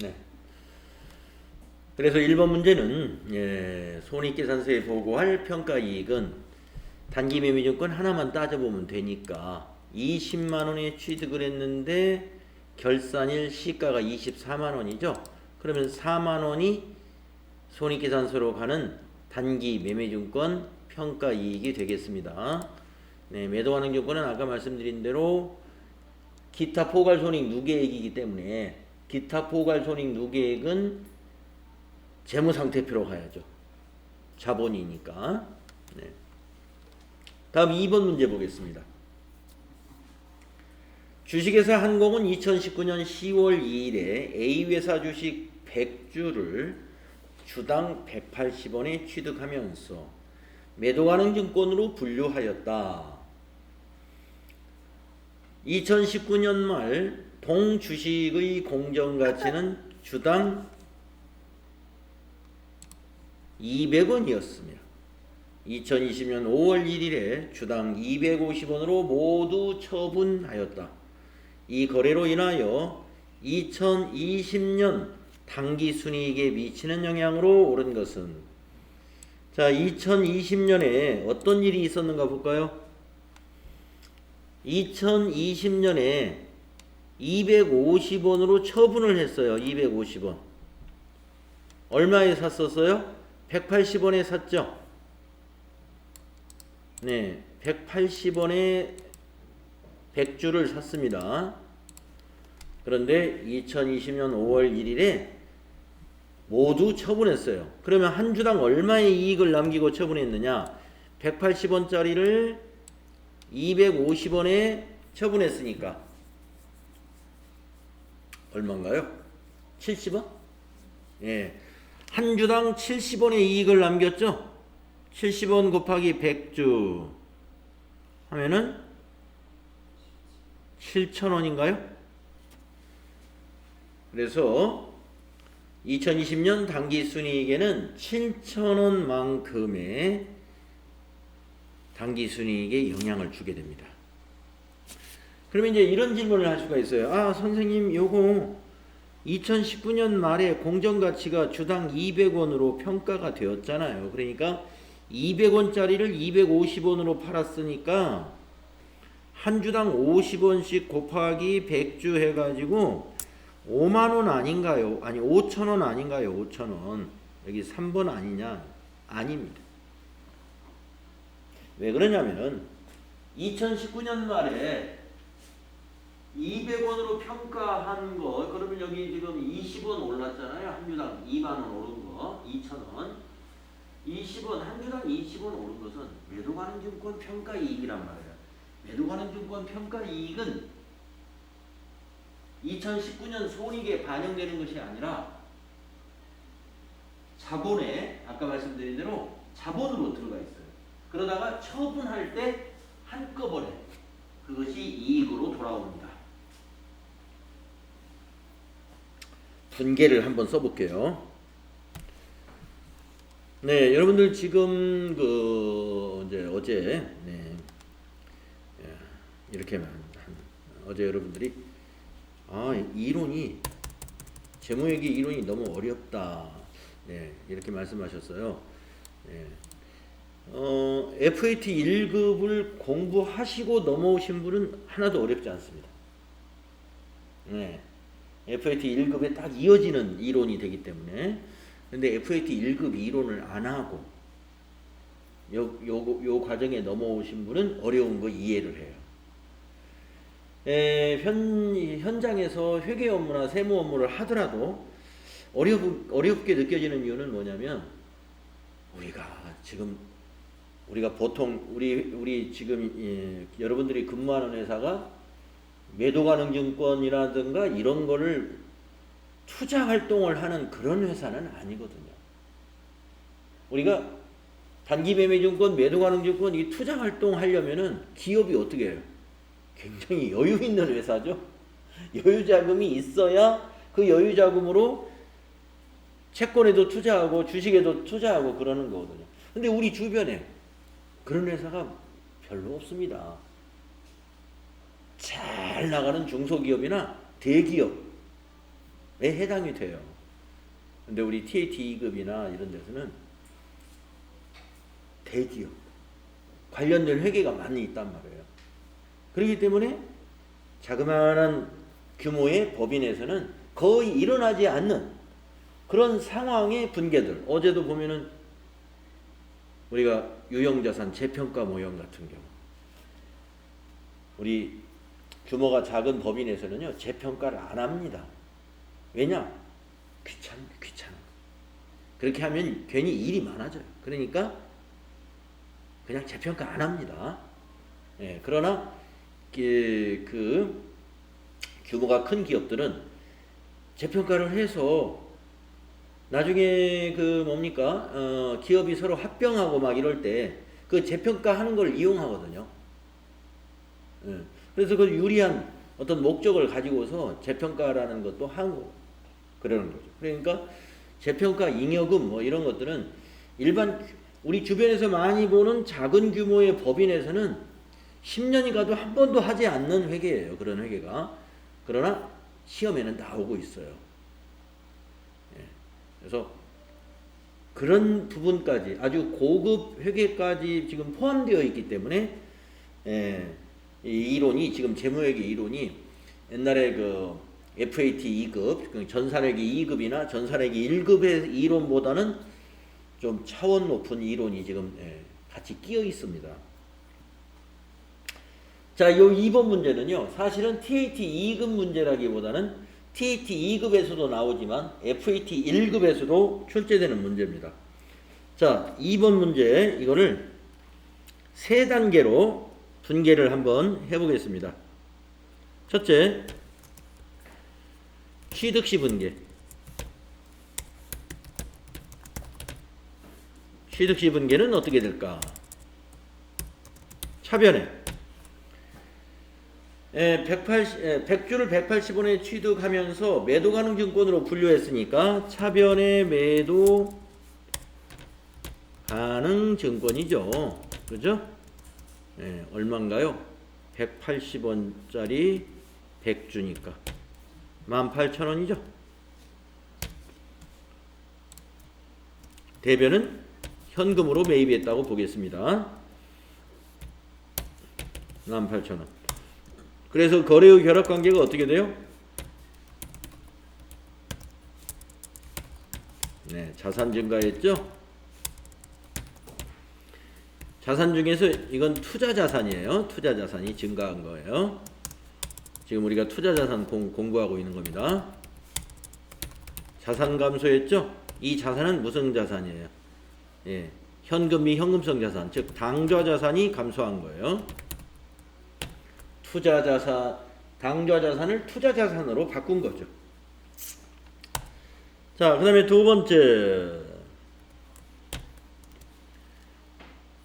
네. 그래서 1번 문제는 손익계산서에 보고할 평가이익은 단기매매증권 하나만 따져보면 되니까 20만원에 취득을 했는데 결산일 시가가 24만원이죠. 그러면 4만원이 손익계산서로 가는 단기매매증권 평가이익이 되겠습니다. 네, 매도하는 증권은 아까 말씀드린 대로 기타 포괄손익 누계액이기 때문에 기타 포괄손익 누계액은 재무상태표로 가야죠. 자본이니까. 네. 다음 2번 문제 보겠습니다. 주식회사 한공은 2019년 10월 2일에 A회사 주식 100주를 주당 180원에 취득하면서 매도가능 증권으로 분류하였다. 2019년 말 동주식의 공정가치는 주당 200원이었으며 2020년 5월 1일에 주당 250원으로 모두 처분하였다. 이 거래로 인하여 2020년 당기순이익에 미치는 영향으로 오른 것은, 자, 2020년에 어떤 일이 있었는가 볼까요? 2020년에 250원으로 처분을 했어요. 250원. 얼마에 샀었어요? 180원에 샀죠. 네, 180원에 100주를 샀습니다. 그런데 2020년 5월 1일에 모두 처분했어요. 그러면 한 주당 얼마의 이익을 남기고 처분했느냐? 180원짜리를 250원에 처분했으니까 얼마인가요? 70원? 예. 한 주당 70원의 이익을 남겼죠? 70원 곱하기 100주 하면은 7,000원인가요? 그래서 2020년 당기순이익에는 7,000원만큼의 당기순이익에 영향을 주게 됩니다. 그러면 이제 이런 질문을 할 수가 있어요. 아, 선생님, 요거 2019년 말에 공정가치가 주당 200원으로 평가가 되었잖아요. 그러니까 200원짜리를 250원으로 팔았으니까 한 주당 50원씩 곱하기 100주 해가지고 5만원 아닌가요? 아니 5천원 아닌가요? 5천원. 여기 3번 아니냐? 아닙니다. 왜 그러냐면은 2019년 말에 200원으로 평가한 거, 그러면 여기 지금 20원 올랐잖아요. 한 주당 2만원 오른 거, 2,000원. 20원, 한 주당 20원 오른 것은 매도가능 증권 평가이익이란 말이에요. 매도가능 증권 평가이익은 2019년 손익에 반영되는 것이 아니라 자본에, 아까 말씀드린 대로 자본으로 들어가 있어요. 그러다가 처분할 때 한꺼번에 그것이 이익으로 돌아옵니다. 분계를 한번 써볼게요. 네, 여러분들 지금 이제 어제 이렇게 어제 여러분들이 이론이 재무회계 이론이 너무 어렵다. 네, 이렇게 말씀하셨어요. 네. FAT 1급을 공부하시고 넘어오신 분은 하나도 어렵지 않습니다. 네. FAT 1급에 딱 이어지는 이론이 되기 때문에. 근데 FAT 1급 이론을 안 하고 요 과정에 넘어오신 분은 어려운 거 이해를 해요. 현장에서 회계 업무나 세무 업무를 하더라도 어렵게 느껴지는 이유는 뭐냐면, 우리가 보통 우리 지금 여러분들이 근무하는 회사가 매도가능증권이라든가 이런 거를 투자 활동을 하는 그런 회사는 아니거든요. 우리가 단기매매증권, 매도가능증권 이 투자 활동 하려면은 기업이 어떻게 해요? 굉장히 여유 있는 회사죠. 여유 자금이 있어야 그 여유 자금으로 채권에도 투자하고 주식에도 투자하고 그러는 거거든요. 근데 우리 주변에 그런 회사가 별로 없습니다. 잘 나가는 중소기업이나 대기업, 해당이 돼요. 근데 우리 TAT 2급이나 이런 데서는 대기업 관련된 회계가 많이 있단 말이에요. 그렇기 때문에 자그마한 규모의 법인에서는 거의 일어나지 않는 그런 상황의 분계들. 어제도 보면은 우리가 유형자산 재평가 모형 같은 경우, 우리 규모가 작은 법인에서는요 재평가를 안 합니다. 왜냐? 귀찮아. 그렇게 하면 괜히 일이 많아져요. 그러니까 그냥 재평가 안 합니다. 예, 그러나 그 규모가 큰 기업들은 재평가를 해서 나중에 그 뭡니까 기업이 서로 합병하고 막 이럴 때 그 재평가하는 걸 이용하거든요. 예, 그래서 그 유리한 어떤 목적을 가지고서 재평가라는 것도 하고 그러는 거죠. 그러니까 재평가 잉여금 뭐 이런 것들은 일반 우리 주변에서 많이 보는 작은 규모의 법인에서는 10년이 가도 한 번도 하지 않는 회계예요. 그런 회계가. 그러나 시험에는 나오고 있어요. 예. 그래서 그런 부분까지 아주 고급 회계까지 지금 포함되어 있기 때문에 이 이론이 지금 재무회계 이론이 옛날에 그 FAT 2급, 전산회계 2급이나 전산회계 1급의 이론보다는 좀 차원 높은 이론이 지금 같이 끼어 있습니다. 자, 요 2번 문제는요. 사실은 TAT 2급 문제라기보다는 TAT 2급에서도 나오지만 FAT 1급에서도 출제되는 문제입니다. 자, 2번 문제 이거를 세 단계로 분계를 한번 해보겠습니다. 첫째, 취득시 분계. 취득시 분계는 어떻게 될까? 차변에 100주를 180원에 취득하면서 매도 가능 증권으로 분류했으니까 차변의 매도 가능 증권이죠. 그죠? 얼마인가요? 180원짜리 100주니까 18,000원이죠. 대변은 현금으로 매입했다고 보겠습니다. 18,000원. 그래서 거래의 결합관계가 어떻게 돼요? 네, 자산 증가했죠? 자산 중에서 이건 투자 자산이에요. 투자 자산이 증가한 거예요. 지금 우리가 투자 자산 공부하고 있는 겁니다. 자산 감소했죠? 이 자산은 무슨 자산이에요? 예, 현금 및 현금성 자산, 즉 당좌 자산이 감소한 거예요. 투자 자산, 당좌 자산을 투자 자산으로 바꾼 거죠. 자, 그 다음에 두 번째,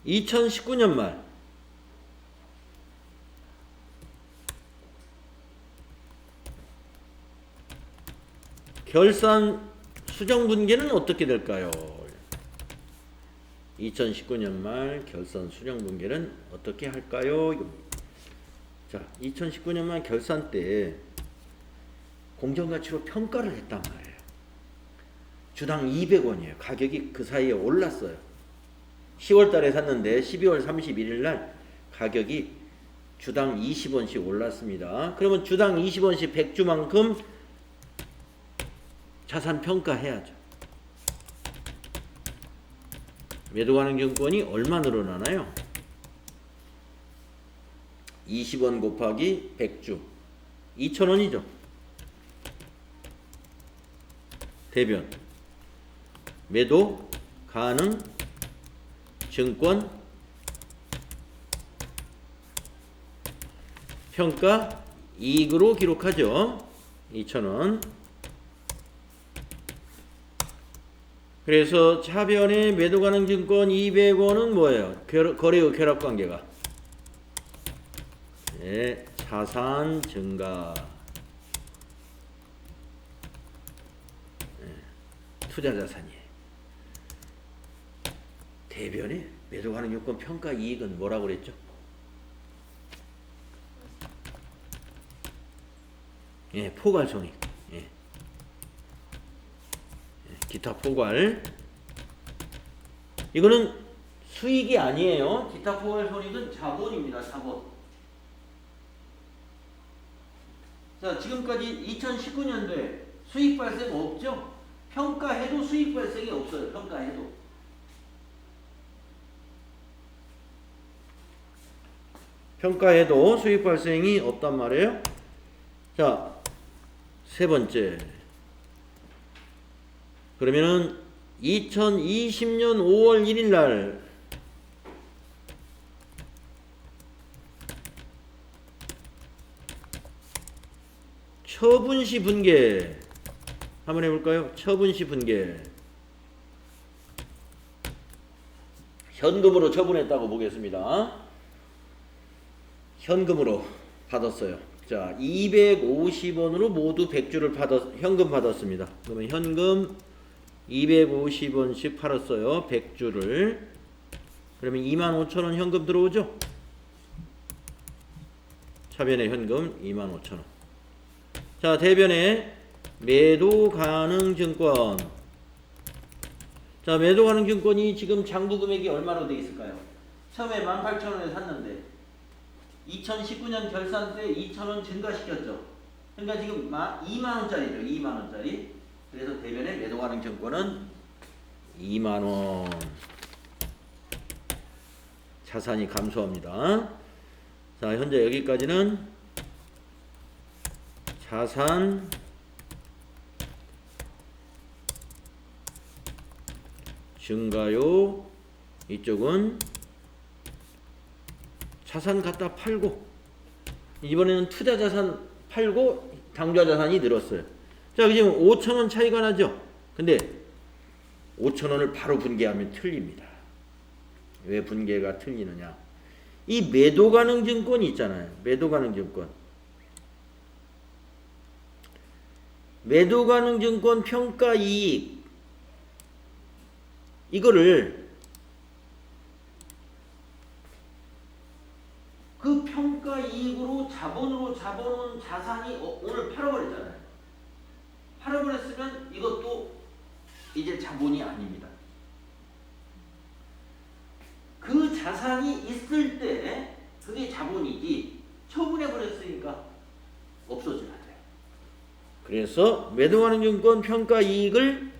2019년 말 결산 수정 분계는 어떻게 될까요? 2019년 말 결산 수정 분계는 어떻게 할까요? 자, 2019년 말 결산 때 공정가치로 평가를 했단 말이에요. 주당 200원이에요. 가격이 그 사이에 올랐어요. 10월 달에 샀는데 12월 31일 날 가격이 주당 20원씩 올랐습니다. 그러면 주당 20원씩 100주만큼 자산 평가해야죠. 매도 가능 증권이 얼마 늘어나나요? 20원 곱하기 100주 2,000원이죠. 대변 매도 가능 증권 평가 이익으로 기록하죠. 2,000원. 그래서 차변에 매도 가능 증권 200원은 뭐예요? 거래의 결합관계가 자산 증가. 투자 자산이에요. 대변에 매도 가능 증권 평가 이익은 뭐라고 그랬죠? 포괄손익. 기타 포괄. 이거는 수익이 아니에요. 기타 포괄 손익은 자본입니다. 자본. 자, 지금까지 2019년도에 수익 발생 없죠? 평가해도 수익 발생이 없어요. 평가해도. 평가해도 수익 발생이 없단 말이에요. 자, 세 번째. 그러면은 2020년 5월 1일 날 처분시 분계 한번 해볼까요? 처분시 분계. 현금으로 처분했다고 보겠습니다. 현금으로 받았어요. 자, 250원으로 모두 100주를 현금 받았습니다. 그러면 현금 250원씩 팔았어요. 100주를. 그러면 25,000원 현금 들어오죠? 차변의 현금 25,000원. 자, 대변에 매도 가능 증권. 자, 매도 가능 증권이 지금 장부 금액이 얼마로 되어 있을까요? 처음에 18,000원에 샀는데 2019년 결산 때 2,000원 증가시켰죠. 그러니까 지금 2만원짜리죠. 2만원짜리. 그래서 대변에 매도 가능 증권은 2만원. 자산이 감소합니다. 자, 현재 여기까지는 자산 증가요. 이쪽은 자산 갖다 팔고, 이번에는 투자 자산 팔고 당좌 자산이 늘었어요. 자, 지금 5,000원 차이가 나죠. 근데 5,000원을 바로 분개하면 틀립니다. 왜 분개가 틀리느냐? 이 매도 가능 증권이 있잖아요. 매도 가능 증권. 매도 가능 증권 평가 이익. 이거를 그 평가 이익으로 자본으로 잡아놓은 자산이 오늘 팔아버렸잖아요. 팔아버렸으면 이것도 이제 자본이 아닙니다. 그 자산이 있을 때 그게 자본이지, 처분해버렸으니까 없어져야 돼요. 그래서 매도하는 증권 평가 이익을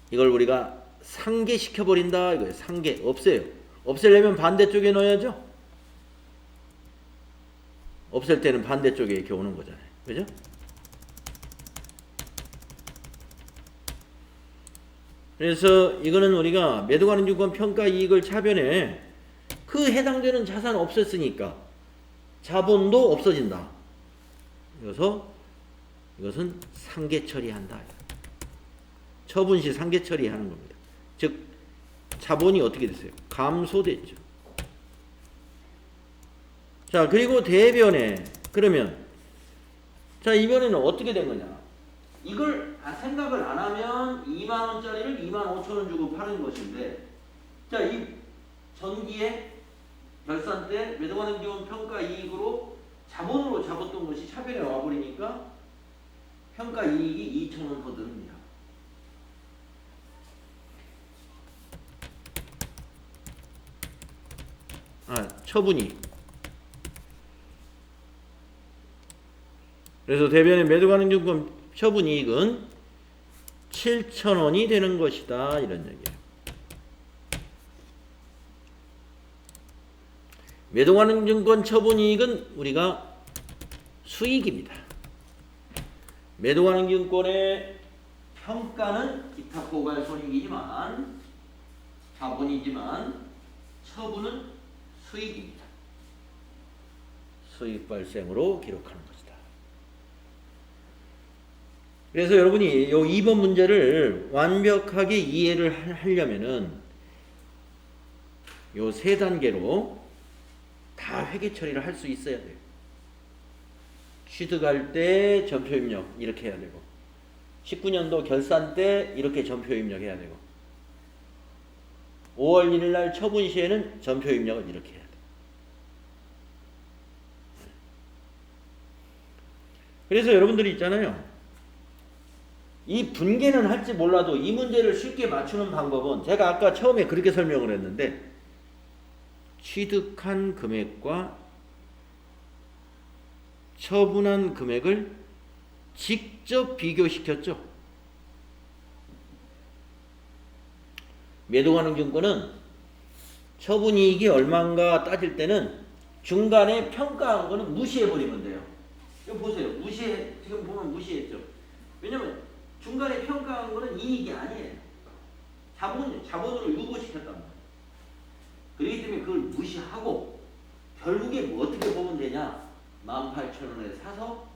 이걸 우리가 상계시켜버린다 이거예요. 상계. 없애요. 없애려면 반대쪽에 넣어야죠. 없앨 때는 반대쪽에 이렇게 오는 거잖아요. 그죠? 그래서 이거는 우리가 매도가능 증권 평가 이익을 차변에 그 해당되는 자산 없앴으니까 자본도 없어진다. 그래서 이것은 상계 처리한다. 처분시 상계 처리하는 겁니다. 즉 자본이 어떻게 됐어요? 감소됐죠. 자, 그리고 대변에 그러면 자, 이번에는 어떻게 된 거냐? 이걸 생각을 안 하면 2만원짜리를 25,000원 주고 파는 것인데, 자, 이 전기에 결산 때 매도가능 증권 평가 이익으로 자본으로 잡았던 것이 차변에 와버리니까 평가 이익이 2,000원 더 늘습니다. 처분이. 그래서 대변의 매도가능 증권 처분이익은 7,000원이 되는 것이다. 이런 얘기예요. 매도가능 증권 처분이익은 우리가 수익입니다. 매도가능 증권의 평가는 기타 포괄 손익이지만 자본이지만 처분은 수익입니다. 수익 발생으로 기록하는 것이다. 그래서 여러분이 요 2번 문제를 완벽하게 이해를 하려면은 요 세 단계로 다 회계 처리를 할 수 있어야 돼요. 취득할 때 전표 입력 이렇게 해야 되고, 19년도 결산 때 이렇게 전표 입력해야 되고, 5월 1일 날 처분 시에는 전표 입력을 이렇게 해야 돼요. 그래서 여러분들이 있잖아요. 이 분계는 할지 몰라도 이 문제를 쉽게 맞추는 방법은 제가 아까 처음에 그렇게 설명을 했는데 취득한 금액과 처분한 금액을 직접 비교시켰죠. 매도가능증권은 처분이익이 얼마인가 따질 때는 중간에 평가한 거는 무시해버리면 돼요. 이거 보세요. 지금 보면 무시했죠. 왜냐면 중간에 평가한 거는 이익이 아니에요. 자본으로 유보시켰단 말이에요. 그렇기 때문에 그걸 무시하고 결국에 뭐 어떻게 보면 되냐. 18,000원에 사서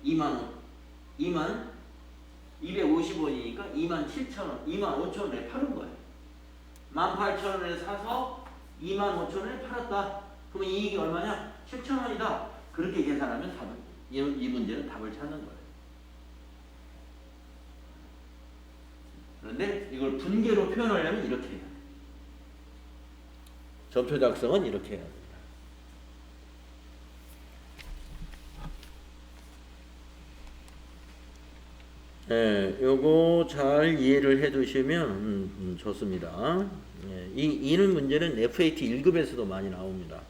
250원이니까 27,000원, 25,000원에 파는 거예요. 18,000원에 사서 25,000원에 팔았다. 그러면 이익이 얼마냐? 7,000원이다. 그렇게 계산하면 이 문제는 답을 찾는 거예요. 그런데 이걸 분계로 표현하려면 이렇게 해야 돼요. 전표 작성은 이렇게 해야 됩니다. 네, 요거 잘 이해를 해 두시면 좋습니다. 네, 이는 문제는 FAT 1급에서도 많이 나옵니다.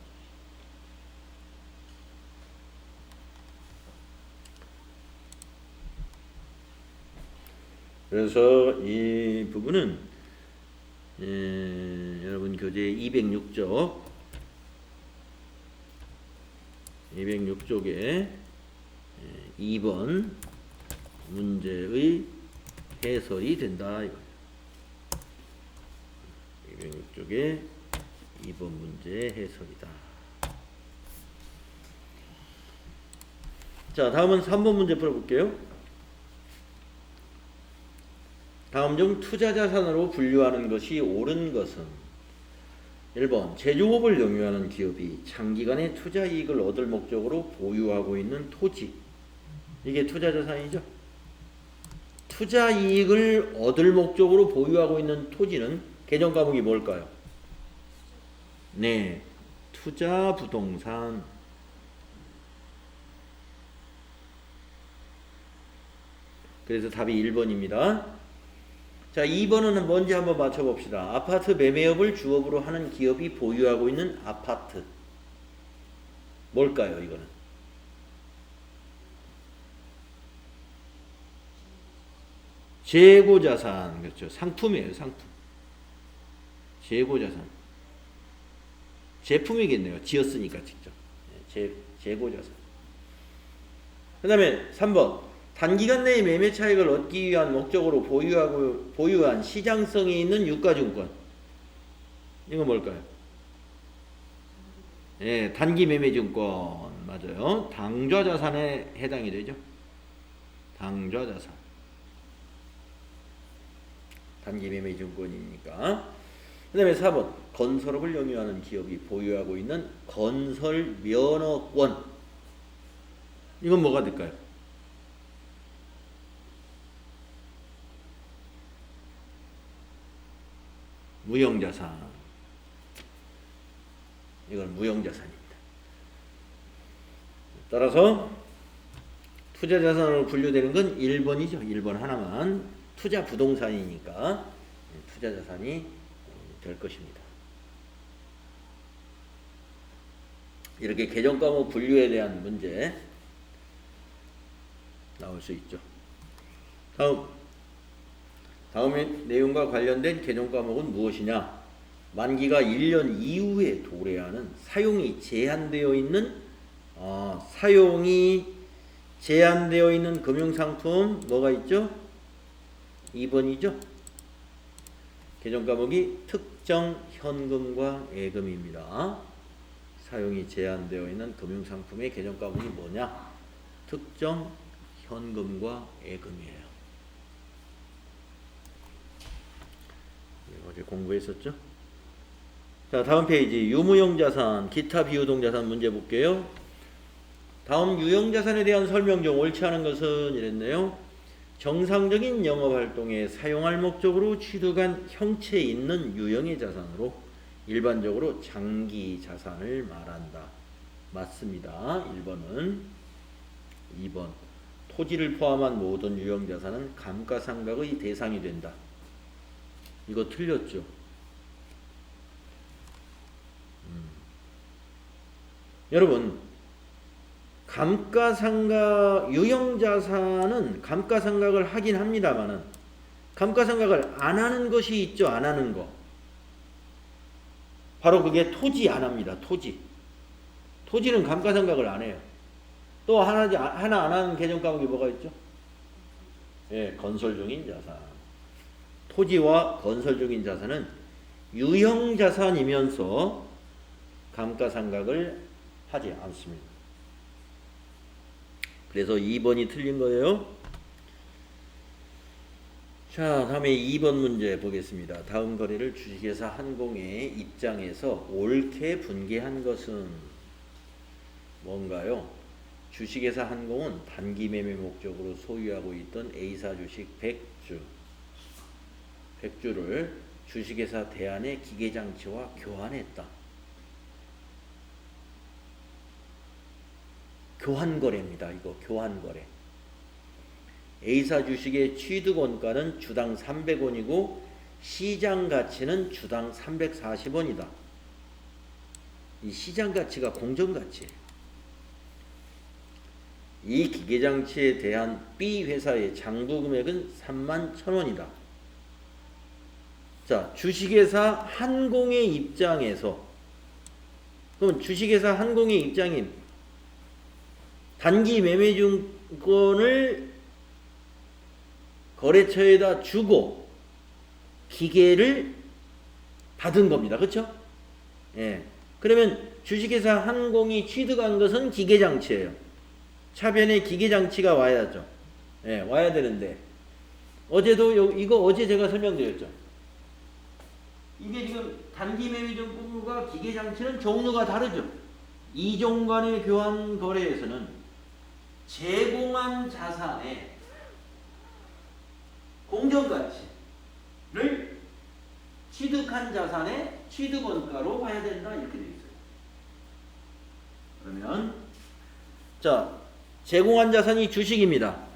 그래서 이 부분은 여러분 교재 206쪽에 2번 문제의 해설이 된다. 206쪽에 2번 문제의 해설이다. 자, 다음은 3번 문제 풀어볼게요. 다음 중 투자자산으로 분류하는 것이 옳은 것은 1번 제조업을 영위하는 기업이 장기간의 투자이익을 얻을 목적으로 보유하고 있는 토지. 이게 투자자산이죠. 투자이익을 얻을 목적으로 보유하고 있는 토지는 개정과목이 뭘까요? 네, 투자부동산. 그래서 답이 1번입니다. 자, 2번은 뭔지 한번 맞춰봅시다. 아파트 매매업을 주업으로 하는 기업이 보유하고 있는 아파트. 뭘까요, 이거는? 재고자산. 그렇죠. 상품이에요, 상품. 재고자산. 제품이겠네요. 지었으니까 직접. 재고자산. 그 다음에 3번. 단기간 내에 매매 차익을 얻기 위한 목적으로 보유한 시장성이 있는 유가증권. 이건 뭘까요? 예, 단기 매매증권. 맞아요. 당좌자산에 해당이 되죠. 당좌자산. 단기 매매증권이니까. 그 다음에 4번. 건설업을 영위하는 기업이 보유하고 있는 건설면허권. 이건 뭐가 될까요? 무형자산. 이건 무형자산입니다. 따라서 투자자산으로 분류되는 건 1번이죠. 1번 하나만. 투자부동산이니까 투자자산이 될 것입니다. 이렇게 개정과목 분류에 대한 문제 나올 수 있죠. 다음의 내용과 관련된 개정과목은 무엇이냐? 만기가 1년 이후에 도래하는 사용이 제한되어 있는 금융상품 뭐가 있죠? 2번이죠. 개정과목이 특정 현금과 예금입니다. 사용이 제한되어 있는 금융상품의 개정과목이 뭐냐? 특정 현금과 예금이에요. 어제 공부했었죠? 자, 다음 페이지 유무형자산, 기타 비유동자산 문제 볼게요. 다음 유형자산에 대한 설명 중 옳지 않은 것은 이랬네요. 정상적인 영업활동에 사용할 목적으로 취득한 형체 있는 유형의 자산으로 일반적으로 장기자산을 말한다. 맞습니다. 1번은. 2번 토지를 포함한 모든 유형자산은 감가상각의 대상이 된다. 이거 틀렸죠? 여러분, 감가상각, 유형자산은 감가상각을 하긴 합니다만은 감가상각을 안 하는 것이 있죠. 안 하는 거. 바로 그게 토지 안 합니다. 토지. 토지는 감가상각을 안 해요. 또 하나 안 하는 개정 과목이 뭐가 있죠? 예, 건설 중인 자산. 토지와 건설 중인 자산은 유형자산이면서 감가상각을 하지 않습니다. 그래서 2번이 틀린 거예요. 자, 다음에 2번 문제 보겠습니다. 다음 거래를 주식회사 한공의 입장에서 옳게 분개한 것은 뭔가요? 주식회사 한공은 단기 매매 목적으로 소유하고 있던 A사 주식 100주를 주식회사 대안의 기계장치와 교환했다. 교환거래입니다. 이거 교환거래. A사 주식의 취득원가는 주당 300원이고 시장가치는 주당 340원이다. 이 시장가치가 공정가치예요. 이 기계장치에 대한 B회사의 장부금액은 31,000원이다. 자, 주식회사 한공의 입장에서, 그럼 주식회사 한공의 입장인 단기 매매증권을 거래처에다 주고 기계를 받은 겁니다. 그렇죠? 예. 그러면 주식회사 한공이 취득한 것은 기계장치예요. 차변에 기계장치가 와야죠. 예, 와야 되는데 어제도 이거 어제 제가 설명드렸죠. 이게 지금 단기 매매증권과 기계장치는 종류가 다르죠. 이종 간의 교환 거래에서는 제공한 자산의 공정가치를 취득한 자산의 취득원가로 봐야 된다. 이렇게 되어 있어요. 그러면 자, 제공한 자산이 주식입니다.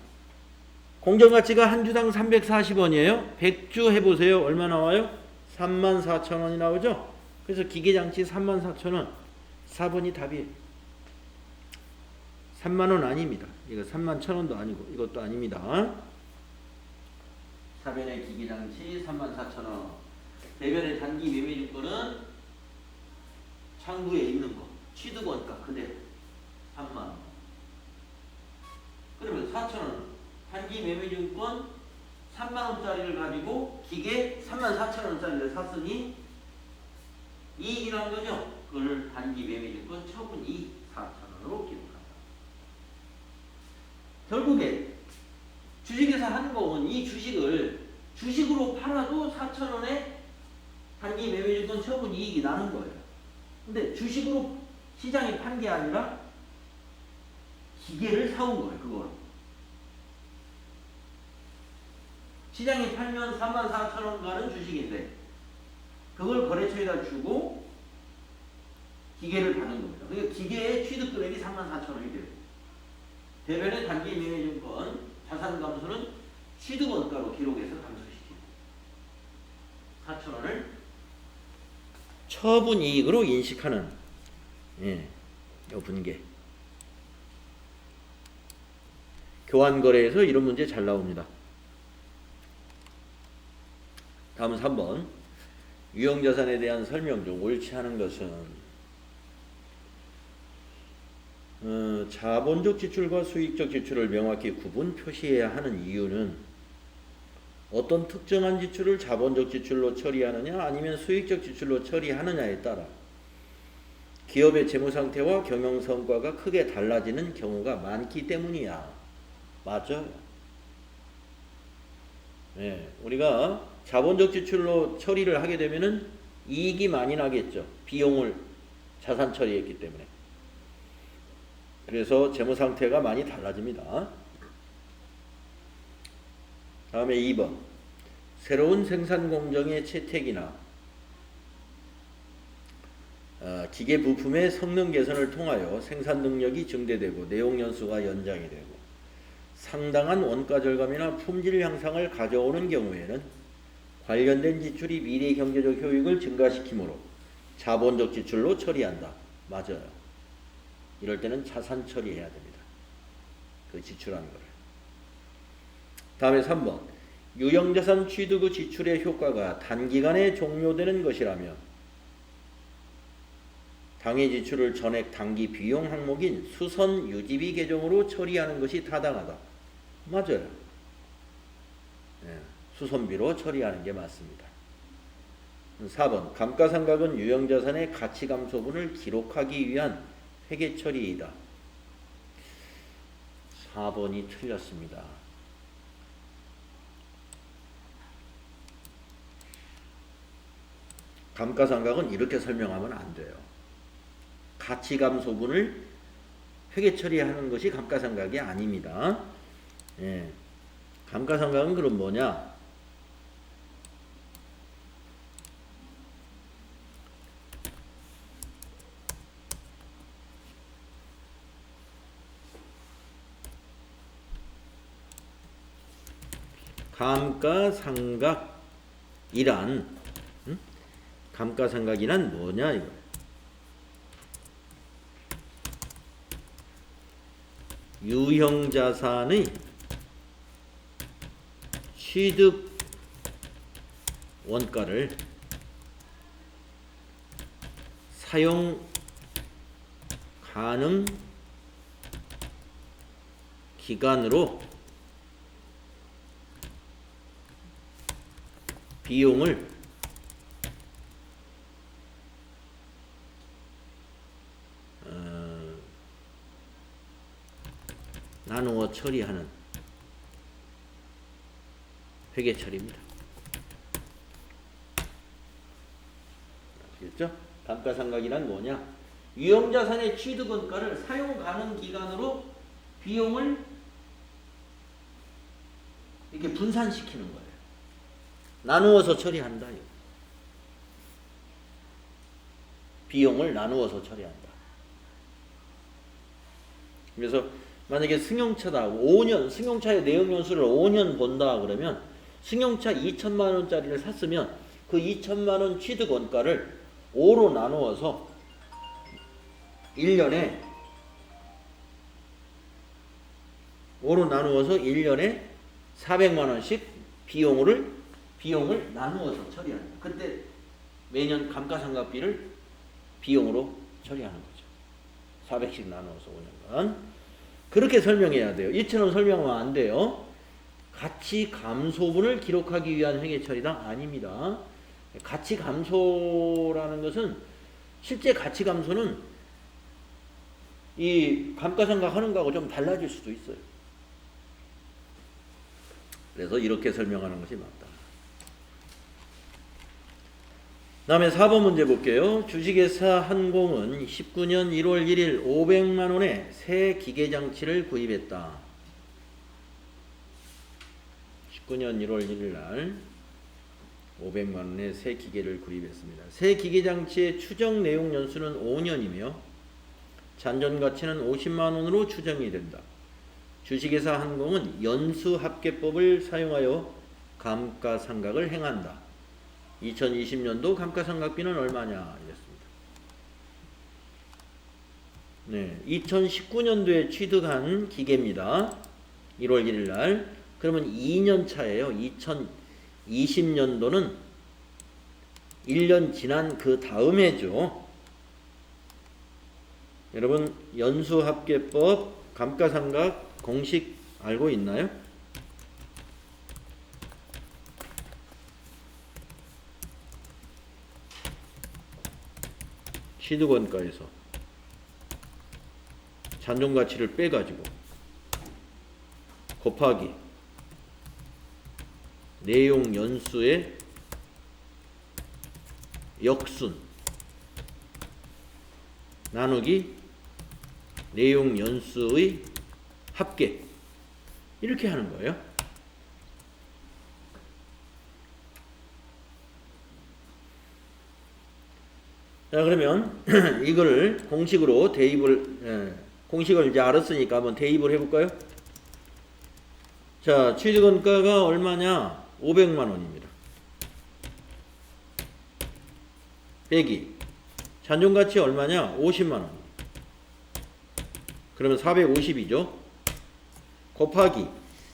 공정가치가 한 주당 340원이에요. 100주 해보세요. 얼마 나와요? 34,000원이 나오죠? 그래서 기계장치 34,000원. 4번이 답이에요. 3만원 아닙니다. 이거 31,000원도 아니고 이것도 아닙니다. 사변의 기계장치 34,000원. 대변의 단기 매매증권은 창구에 있는 거. 취득원가 그대로 3만원. 그러면 4,000원. 단기 매매증권 3만원짜리를 가지고 기계 34,000원짜리를 샀으니 이익이라는 거죠. 그걸 단기 매매증권 처분이익 4,000원으로 기록한다. 결국에 주식회사 한공은 이 주식을 주식으로 팔아도 4,000원에 단기 매매증권 처분이익이 나는 거예요. 근데 주식으로 시장에 판 게 아니라 기계를 사온 거예요. 그걸 시장에 팔면 34,000원 가는 주식인데 그걸 거래처에다 주고 기계를 받는 겁니다. 그러니까 기계의 취득금액이 34,000원이 돼요. 대변의 단기 매매증권 자산감수는 취득원가로 기록해서 감수시키고 4,000원을 처분이익으로 인식하는 이 분계. 교환거래에서 이런 문제 잘 나옵니다. 다음은 3번. 유형자산에 대한 설명 중 옳지 않은 것은 자본적 지출과 수익적 지출을 명확히 구분 표시해야 하는 이유는 어떤 특정한 지출을 자본적 지출로 처리하느냐 아니면 수익적 지출로 처리하느냐에 따라 기업의 재무상태와 경영성과가 크게 달라지는 경우가 많기 때문이야. 맞죠? 네, 우리가 자본적 지출로 처리를 하게 되면은 이익이 많이 나겠죠. 비용을 자산 처리했기 때문에. 그래서 재무 상태가 많이 달라집니다. 다음에 2번. 새로운 생산 공정의 채택이나 기계 부품의 성능 개선을 통하여 생산 능력이 증대되고 내용 연수가 연장이 되고 상당한 원가 절감이나 품질 향상을 가져오는 경우에는 관련된 지출이 미래 경제적 효익을 증가시키므로 자본적 지출로 처리한다. 맞아요. 이럴 때는 자산 처리해야 됩니다. 그 지출한 거를. 다음에 3번. 유형자산 취득 후 지출의 효과가 단기간에 종료되는 것이라면 당해 지출을 전액 단기 비용 항목인 수선 유지비 계정으로 처리하는 것이 타당하다. 맞아요. 네, 수선비로 처리하는 게 맞습니다. 4번. 감가상각은 유형자산의 가치 감소분을 기록하기 위한 회계 처리이다. 4번이 틀렸습니다. 감가상각은 이렇게 설명하면 안 돼요. 가치 감소분을 회계 처리하는 것이 감가상각이 아닙니다. 예. 감가상각은 그럼 뭐냐? 감가상각이란 뭐냐 이거? 유형자산의 취득 원가를 사용 가능 기간으로 비용을 나누어 처리하는 회계 처리입니다. 아시겠죠? 감가상각이란 뭐냐? 유형자산의 취득원가를 사용 가능 기간으로 비용을 이렇게 분산시키는 거예요. 나누어서 처리한다. 비용을 나누어서 처리한다. 그래서 만약에 승용차다. 5년, 승용차의 내역연수를 5년 본다 그러면 승용차 2천만 원짜리를 샀으면 그 2천만 원 취득 원가를 5로 나누어서 1년에 400만 원씩 비용을 나누어서 처리한다. 그때 매년 감가상각비를 비용으로 처리하는 거죠. 400씩 나누어서 5년간. 그렇게 설명해야 돼요. 이처럼 설명하면 안 돼요. 가치 감소분을 기록하기 위한 회계 처리다? 아닙니다. 가치 감소라는 것은 실제 가치 감소는 이 감가상각 하는 거하고 좀 달라질 수도 있어요. 그래서 이렇게 설명하는 것이 맞다. 다음에 4번 문제 볼게요. 주식회사 한공은 19년 1월 1일 500만 원의 새 기계장치를 구입했다. 19년 1월 1일 날 500만 원의 새 기계를 구입했습니다. 새 기계장치의 추정 내용 연수는 5년이며 잔존 가치는 50만 원으로 추정이 된다. 주식회사 한공은 연수합계법을 사용하여 감가상각을 행한다. 2020년도 감가상각비는 얼마냐 이랬습니다. 네, 2019년도에 취득한 기계입니다. 1월 1일 날. 그러면 2년 차예요. 2020년도는 1년 지난 그 다음해죠. 여러분 연수합계법 감가상각 공식 알고 있나요? 취득원가에서 잔존가치를 빼가지고 곱하기 내용 연수의 역순 나누기 내용 연수의 합계 이렇게 하는 거예요. 자 그러면 이거를 공식으로 대입을 공식을 이제 알았으니까 한번 대입을 해볼까요? 자, 취득원가가 얼마냐? 500만 원입니다. 빼기 잔존가치 얼마냐? 50만 원. 그러면 450이죠. 곱하기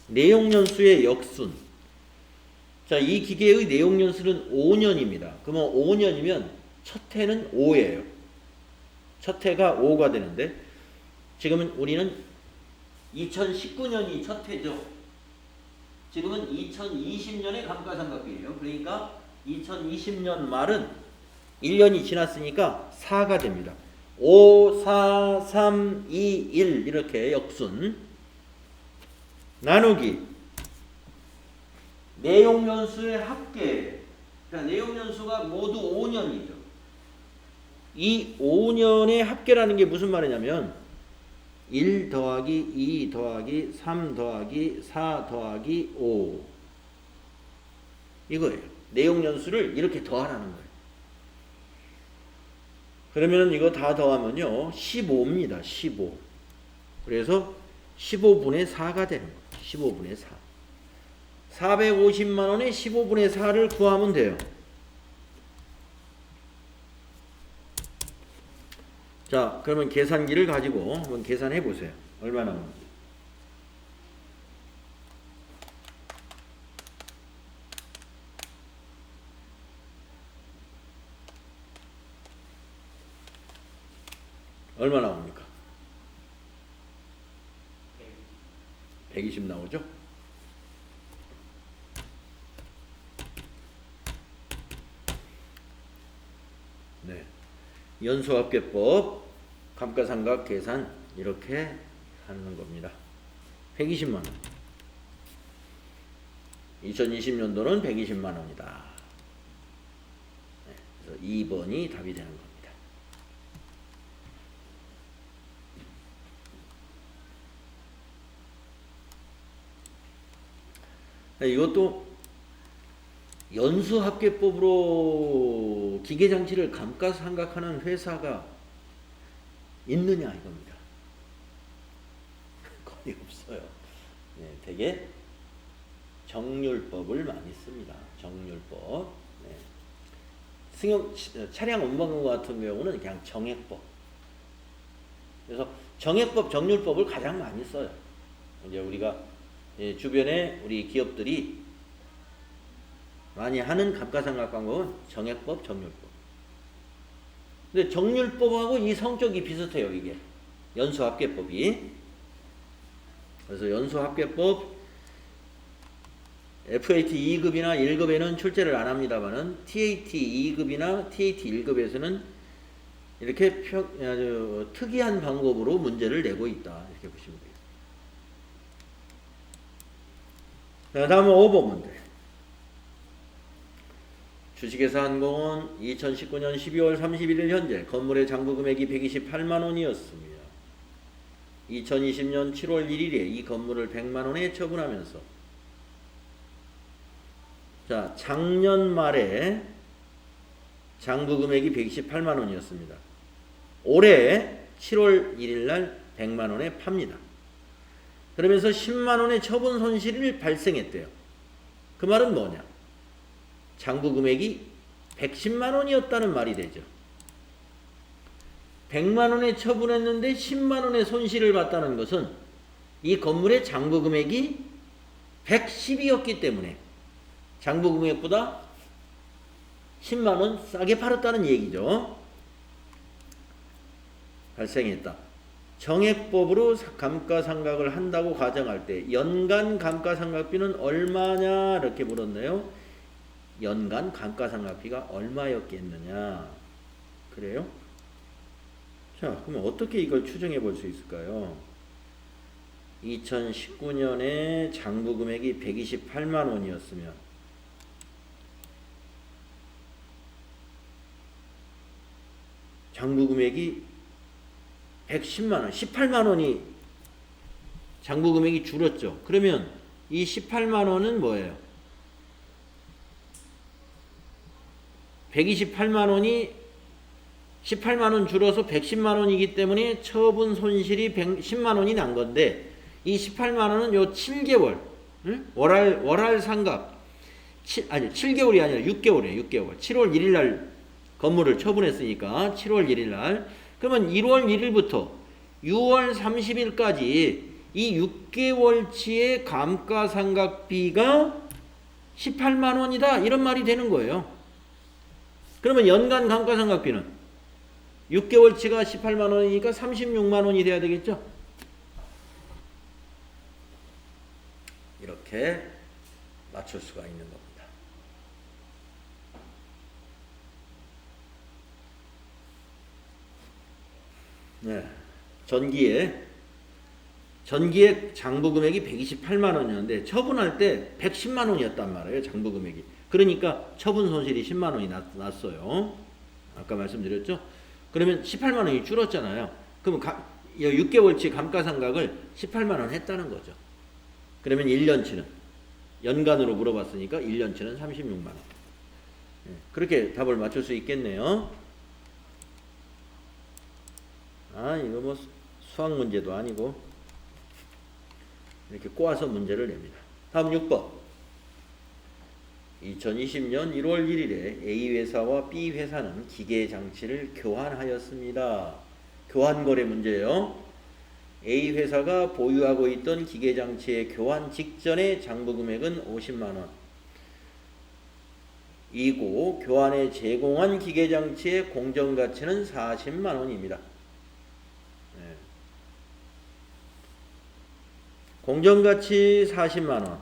내용연수의 역순. 자, 이 기계의 내용연수는 5년입니다. 그러면 5년이면 첫 해는 5예요. 첫 해가 5가 되는데 지금은 우리는 2019년이 첫 해죠. 지금은 2020년의 감가상각비예요. 그러니까 2020년 말은 1년이 지났으니까 4가 됩니다. 5, 4, 3, 2, 1 이렇게 역순 나누기 내용연수의 합계. 그러니까 내용연수가 모두 5년이죠. 이 5년의 합계라는 게 무슨 말이냐면 1 더하기 2 더하기 3 더하기 4 더하기 5 이거예요. 내용연수를 이렇게 더하라는 거예요. 그러면 이거 다 더하면요 15입니다. 15. 그래서 15분의 4가 되는 거예요. 15분의 4. 450만 원에 15분의 4를 구하면 돼요. 자, 그러면 계산기를 가지고 한번 계산해 보세요. 얼마 나오는지. 얼마 나옵니까? 120 나오죠? 네. 연수합계법 감가상각 계산 이렇게 하는 겁니다. 120만 원. 2020년도는 120만 원이다. 네. 그래서 2번이 답이 되는 겁니다. 이것도 연수합계법으로 기계장치를 감가상각하는 회사가 있느냐 이겁니다. 거의 없어요. 네, 되게 정률법을 많이 씁니다. 정률법. 네. 차량 운반금 같은 경우는 그냥 정액법. 그래서 정액법, 정률법을 가장 많이 써요. 이제 우리가 주변에 우리 기업들이 많이 하는 감가상각 방법은 정액법, 정률법. 근데 정률법하고 이 성격이 비슷해요, 이게. 연수합계법이. 그래서 연수합계법 FAT 2급이나 1급에는 출제를 안 합니다만은 TAT 2급이나 TAT 1급에서는 이렇게 아주 특이한 방법으로 문제를 내고 있다. 이렇게 보시면 돼요. 자, 다음은 5번 문제. 주식회사 한공은 2019년 12월 31일 현재 건물의 장부 금액이 128만 원이었습니다. 2020년 7월 1일에 이 건물을 100만 원에 처분하면서 자, 작년 말에 장부 금액이 128만 원이었습니다. 올해 7월 1일 날 100만 원에 팝니다. 그러면서 10만 원의 처분 손실이 발생했대요. 그 말은 뭐냐? 장부 금액이 110만 원이었다는 말이 되죠. 100만 원에 처분했는데 10만 원의 손실을 봤다는 것은 이 건물의 장부 금액이 110이었기 때문에 장부 금액보다 10만 원 싸게 팔았다는 얘기죠. 발생했다. 정액법으로 감가상각을 한다고 가정할 때 연간 감가상각비는 얼마냐 이렇게 물었네요. 연간 감가상각비가 얼마였겠느냐. 그래요? 자, 그럼 어떻게 이걸 추정해 볼 수 있을까요? 2019년에 장부 금액이 128만 원이었으면 장부 금액이 110만 원, 18만 원이 장부 금액이 줄었죠. 그러면 이 18만 원은 뭐예요? 128만 원이 18만 원 줄어서 110만 원이기 때문에 처분 손실이 110만 원이 난 건데 이 18만 원은 요 7개월 응? 월할 상각 7개월이 아니라 6개월이에요. 6개월. 7월 1일 날 건물을 처분했으니까 7월 1일 날. 그러면 1월 1일부터 6월 30일까지 이 6개월치의 감가상각비가 18만 원이다. 이런 말이 되는 거예요. 그러면 연간 감가상각비는 6개월치가 18만 원이니까 36만 원이 돼야 되겠죠? 이렇게 맞출 수가 있는 겁니다. 네. 전기의 장부 금액이 128만 원이었는데 처분할 때 110만 원이었단 말이에요. 장부 금액이. 그러니까 처분 손실이 10만 원이 났어요. 아까 말씀드렸죠? 그러면 18만 원이 줄었잖아요. 그러면 6개월치 감가상각을 18만 원 했다는 거죠. 그러면 1년치는 연간으로 물어봤으니까 1년치는 36만 원. 그렇게 답을 맞출 수 있겠네요. 이거 뭐 수학 문제도 아니고 이렇게 꼬아서 문제를 냅니다. 다음 6번. 2020년 1월 1일에 A회사와 B회사는 기계장치를 교환하였습니다. 교환거래 문제예요. A회사가 보유하고 있던 기계장치의 교환 직전의 장부금액은 50만원 이고 교환에 제공한 기계장치의 공정가치는 40만원입니다. 공정가치 40만원,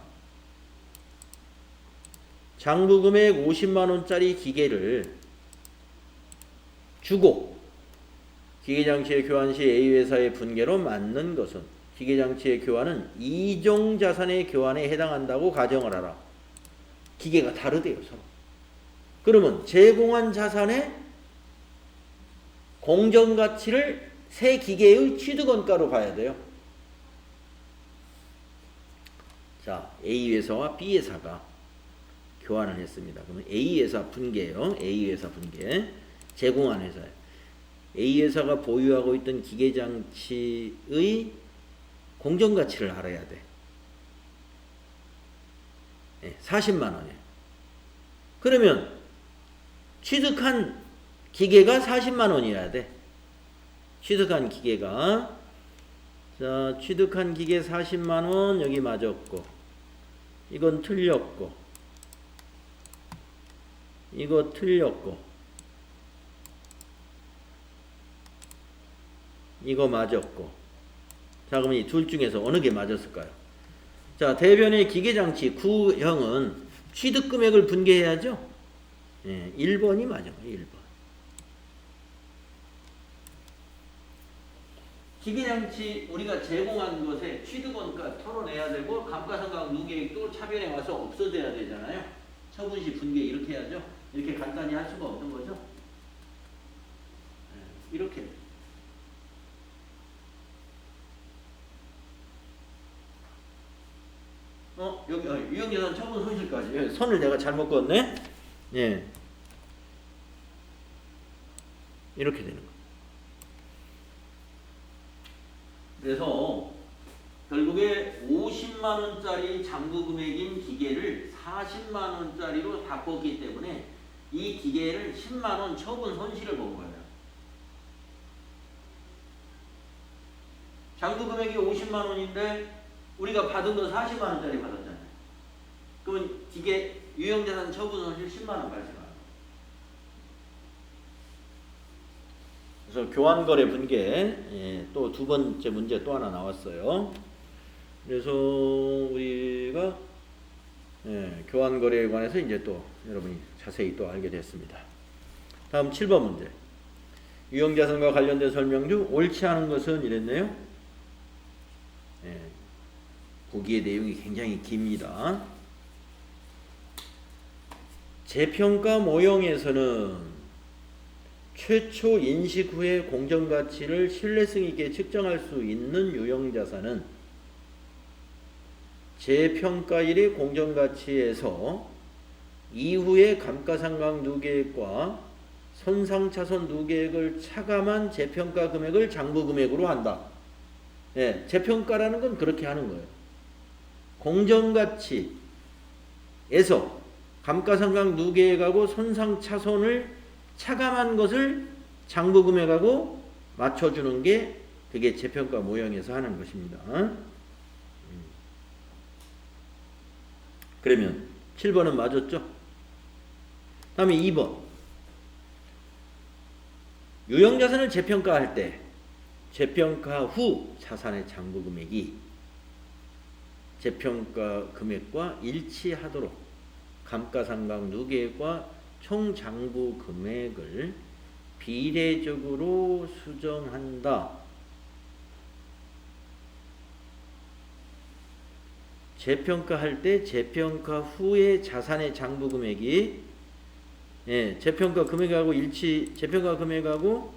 장부금액 50만원짜리 기계를 주고 기계장치의 교환 시 A회사의 분계로 맞는 것은 기계장치의 교환은 이종자산의 교환에 해당한다고 가정을 하라. 기계가 다르대요, 서로. 그러면 제공한 자산의 공정가치를 새 기계의 취득원가로 봐야 돼요. 자, A회사와 B회사가 교환을 했습니다. 그러면 A회사 분계요. A회사 분계. 제공한 회사예요. A회사가 보유하고 있던 기계장치의 공정가치를 알아야 돼. 40만 원이에요. 그러면 취득한 기계가 40만 원이어야 돼. 취득한 기계가. 자, 취득한 기계 40만 원 여기 맞았고 이건 틀렸고 이거 틀렸고 이거 맞았고. 자, 그럼 이 둘 중에서 어느 게 맞았을까요? 자, 대변의 기계장치 구형은 취득금액을 분계해야죠. 1번이 맞아요. 1번. 기계장치 우리가 제공한 것에 취득원가 털어내야 되고 감가상각 누계액도 차변에 와서 없어져야 되잖아요. 처분시 분계 이렇게 해야죠. 이렇게 간단히 할 수가 없는 거죠. 이렇게. 여기 유형자산 처분 손실까지. 선을 내가 잘못 그었네. 이렇게 되는 거. 그래서 결국에 50만원짜리 장부금액인 기계를 40만원짜리로 바꿨기 때문에 이 기계를 10만원 처분 손실을 본 거예요. 장부금액이 50만원인데 우리가 받은 건 40만원짜리 받았잖아요. 그러면 기계 유형자산 처분 손실 10만원 발생합니다. 그래서 교환거래 분계, 또 두 번째 문제 또 하나 나왔어요. 그래서 우리가 교환거래에 관해서 이제 또 여러분이 자세히 또 알게 됐습니다. 다음 7번 문제. 유형자산과 관련된 설명 중 옳지 않은 것은 이랬네요. 보기의 내용이 굉장히 깁니다. 재평가 모형에서는 최초 인식 후에 공정가치를 신뢰성 있게 측정할 수 있는 유형자산은 재평가일의 공정가치에서 이후에 감가상각 누계액과 손상차손 누계액을 차감한 재평가 금액을 장부금액으로 한다. 재평가라는 건 그렇게 하는 거예요. 공정가치에서 감가상각 누계액하고 손상차손을 차감한 것을 장부금액하고 맞춰주는 게 그게 재평가 모형에서 하는 것입니다. 그러면 7번은 맞았죠? 다음에 2번. 유형자산을 재평가할 때 재평가 후 자산의 장부금액이 재평가 금액과 일치하도록 감가상각 누계액과 총장부금액을 비례적으로 수정한다. 재평가할 때 재평가 후에 자산의 장부금액이 재평가 금액하고 재평가 금액하고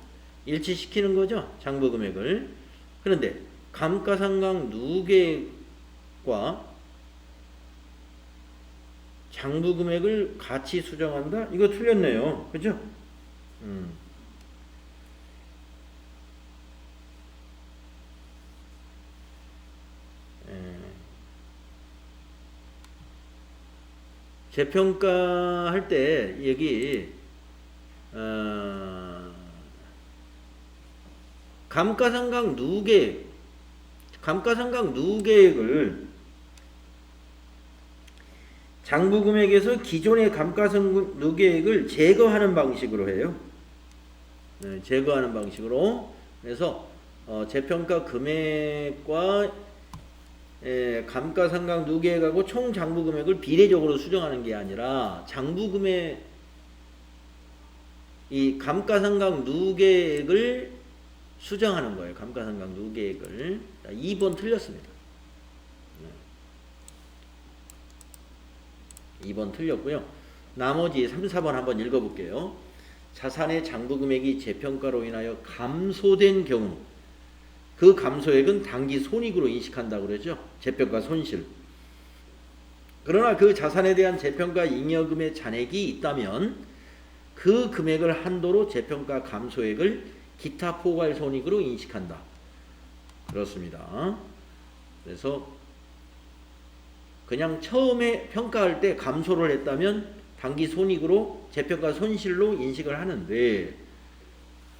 일치시키는 거죠. 장부금액을. 그런데 감가상각 누계액과 장부금액을 같이 수정한다? 이거 틀렸네요. 그죠? 재평가할 때 여기 감가상각 누계액을 장부금액에서 기존의 감가상각 누계액을 제거하는 방식으로 해요. 제거하는 방식으로. 그래서 재평가 금액과 감가상각 누계액하고 총 장부금액을 비례적으로 수정하는 게 아니라 장부금액 이 감가상각 누계액을 수정하는 거예요. 감가상각 누계액을. 2번 틀렸습니다. 2번 틀렸고요. 나머지 3, 4번 한번 읽어볼게요. 자산의 장부금액이 재평가로 인하여 감소된 경우 그 감소액은 당기 손익으로 인식한다고 그러죠. 재평가 손실. 그러나 그 자산에 대한 재평가 잉여금의 잔액이 있다면 그 금액을 한도로 재평가 감소액을 기타 포괄 손익으로 인식한다. 그렇습니다. 그래서 그냥 처음에 평가할 때 감소를 했다면 당기 손익으로 재평가 손실로 인식을 하는데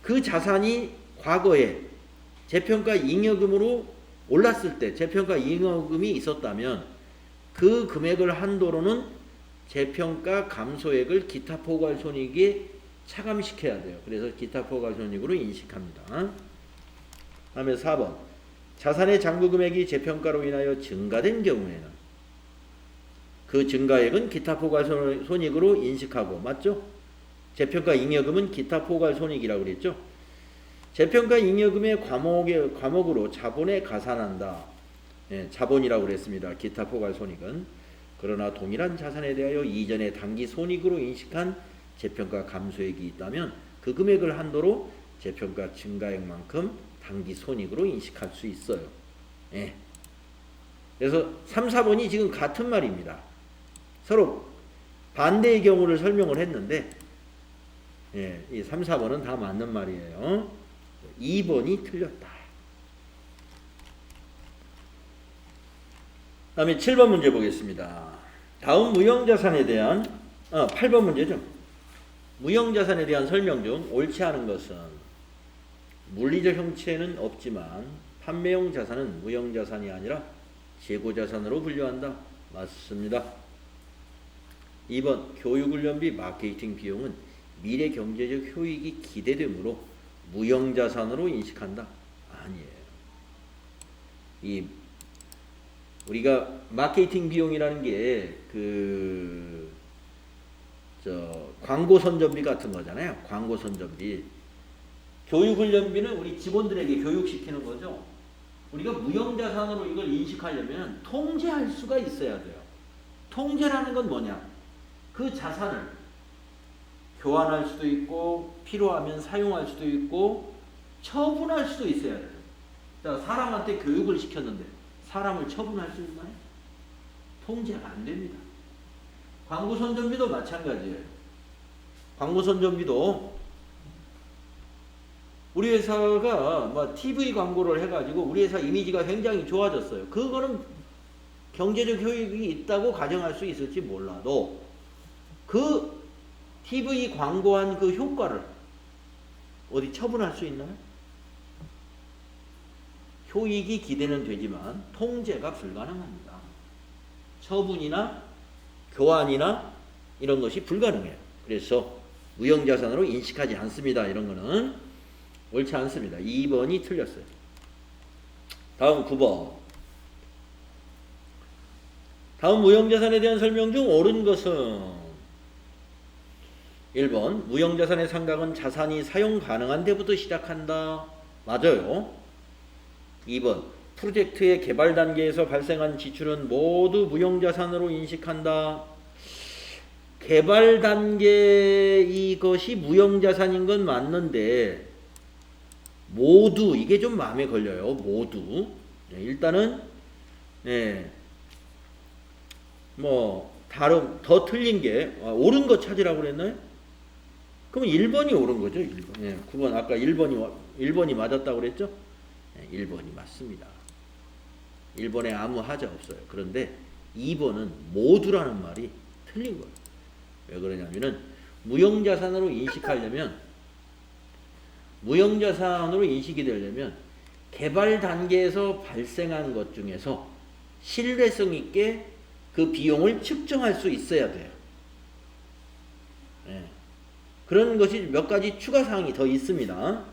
그 자산이 과거에 재평가 잉여금으로 올랐을 때 재평가 잉여금이 있었다면 그 금액을 한도로는 재평가 감소액을 기타 포괄 손익에 차감시켜야 돼요. 그래서 기타 포괄 손익으로 인식합니다. 다음에 4번. 자산의 장부금액이 재평가로 인하여 증가된 경우에는 그 증가액은 기타 포괄 손익으로 인식하고, 맞죠? 재평가 잉여금은 기타 포괄 손익이라고 그랬죠? 재평가 잉여금의 과목으로 자본에 가산한다. 자본이라고 그랬습니다. 기타 포괄 손익은. 그러나 동일한 자산에 대하여 이전에 당기 손익으로 인식한 재평가 감소액이 있다면 그 금액을 한도로 재평가 증가액만큼 당기 손익으로 인식할 수 있어요. 그래서 3, 4번이 지금 같은 말입니다. 서로 반대의 경우를 설명을 했는데 이 3, 4번은 다 맞는 말이에요. 2번이 틀렸다. 다음에 7번 문제 보겠습니다. 다음 무형자산에 대한 8번 문제죠. 무형자산에 대한 설명 중 옳지 않은 것은 물리적 형체는 없지만 판매용 자산은 무형자산이 아니라 재고자산으로 분류한다. 맞습니다. 2번 교육훈련비 마케팅 비용은 미래 경제적 효익이 기대되므로 무형자산으로 인식한다. 아니에요. 우리가 마케팅 비용이라는 게 광고 선전비 같은 거잖아요. 광고 선전비. 교육훈련비는 우리 직원들에게 교육시키는 거죠. 우리가 무형자산으로 이걸 인식하려면 통제할 수가 있어야 돼요. 통제라는 건 뭐냐? 그 자산을 교환할 수도 있고 필요하면 사용할 수도 있고 처분할 수도 있어야 돼요. 자, 사람한테 교육을 시켰는데 사람을 처분할 수 있나요? 통제가 안 됩니다. 광고 선전비도 마찬가지예요. 광고 선전비도 우리 회사가 TV 광고를 해가지고 우리 회사 이미지가 굉장히 좋아졌어요. 그거는 경제적 효익이 있다고 가정할 수 있을지 몰라도 그 TV 광고한 그 효과를 어디 처분할 수 있나요? 효익이 기대는 되지만 통제가 불가능합니다. 처분이나 교환이나 이런 것이 불가능해요. 그래서 무형자산으로 인식하지 않습니다. 이런 거는 옳지 않습니다. 2번이 틀렸어요. 다음 9번. 다음 무형자산에 대한 설명 중 옳은 것은 1번 무형자산의 상각은 자산이 사용 가능한 데부터 시작한다. 맞아요. 2번 프로젝트의 개발 단계에서 발생한 지출은 모두 무형자산으로 인식한다. 개발 단계 이것이 무형자산인 건 맞는데 모두 이게 좀 마음에 걸려요. 모두 일단은 다른 더 틀린 게 옳은 거 찾으라고 그랬나요? 그러면 1번이 옳은 거죠. 1번. 9번 아까 1번이 맞았다고 그랬죠? 1번이 맞습니다. 1번에 아무 하자 없어요. 그런데 2번은 모두라는 말이 틀린 거예요. 왜 그러냐면은 무형자산으로 인식이 되려면 개발 단계에서 발생한 것 중에서 신뢰성 있게 그 비용을 측정할 수 있어야 돼요. 그런 것이 몇 가지 추가 사항이 더 있습니다.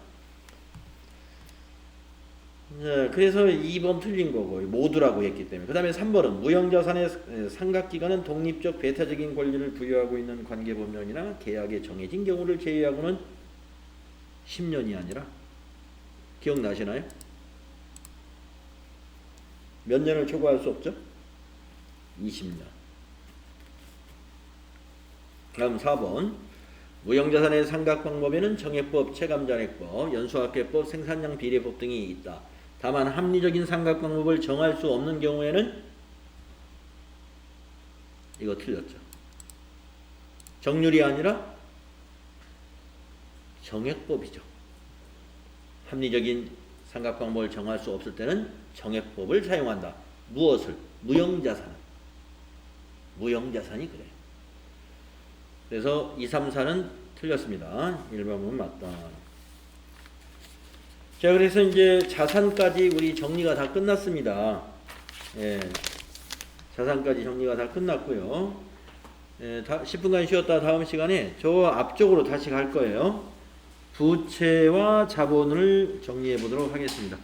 그래서 2번 틀린 거고 모두라고 했기 때문에. 그 다음에 3번은 무형자산의 상각기간은 독립적 배타적인 권리를 부여하고 있는 관계법령이나 계약에 정해진 경우를 제외하고는 10년이 아니라 기억나시나요? 몇 년을 초과할 수 없죠? 20년. 다음 4번 무형자산의 상각방법에는 정액법, 체감잔액법, 연수학계법, 생산량 비례법 등이 있다. 다만 합리적인 상각방법을 정할 수 없는 경우에는 이거 틀렸죠. 정률이 아니라 정액법이죠. 합리적인 상각방법을 정할 수 없을 때는 정액법을 사용한다. 무엇을? 무형자산은. 무형자산이 그래요. 그래서 2, 3, 4는 틀렸습니다. 1번은 맞다. 자, 그래서 이제 자산까지 우리 정리가 다 끝났습니다. 자산까지 정리가 다 끝났고요. 10분간 쉬었다 다음 시간에 저 앞쪽으로 다시 갈 거예요. 부채와 자본을 정리해 보도록 하겠습니다.